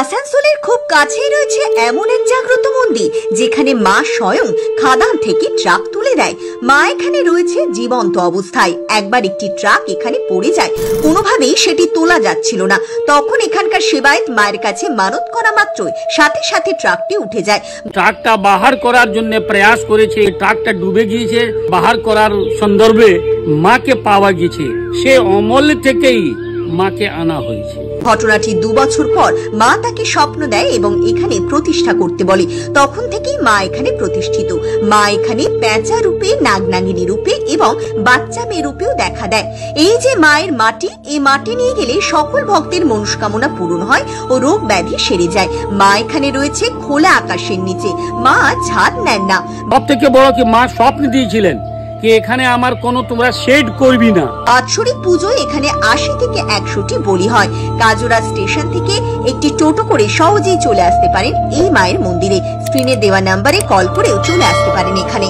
আসানসোলের খুব কাছেই রয়েছে এমন এক জাগ্রত মন্দির যেখানে মা স্বয়ং খাদান থেকে ট্রাক তুলে দেয়। মা এখানে রয়েছে জীবন্ত অবস্থায়। একবার একটি ট্রাক এখানে পড়ে যায়, কোনোভাবেই সেটি তোলা যাচ্ছিল না। তখন এখানকার সেবায়েত মায়ের কাছে মানত করা মাত্রই সাথে সাথে ট্রাকটি উঠে যায়। ট্রাকটা বাহার করার জন্য প্রয়াস করেছে, ট্রাকটা ডুবে গিয়েছে। বাহার করার সন্দর্ভে মাকে পাওয়া গেছে, সে অমল থেকেই মাকে আনা হয়েছে। ঘটনাটি 2 বছর পর মা তাকে স্বপ্ন দেয় এবং এখানে প্রতিষ্ঠা করতে বলে। তখন থেকেই মা এখানে প্রতিষ্ঠিত। মা এখানে পেঁচা রূপে, নাগনাগিনী রূপে এবং বাচ্চা মেয়ে রূপেও দেখা দেয়। এই যে মায়ের মাটি, এই মাটি নিয়ে গেলে সকল ভক্তের মনস্কামনা পূরণ হয় ও রোগ ব্যাধি সেরে যায়। মা এখানে রয়েছে খোলা আকাশের নিচে। মা ছাদ নেন না। সব থেকে বড় কি মা স্বপ্ন দিয়েছিলেন কি এখানে আমার কোনো তোমরা শেড করবি না। বাৎসরিক পুজোয় এখানে 80 থেকে 100টি বলি হয়। কাজরা স্টেশন থেকে একটি টোটো করে সহজেই চলে আসতে পারেন এই মায়ের মন্দিরে। স্ক্রিনে দেওয়া নাম্বারে কল করেও চলে আসতে পারেন এখানে।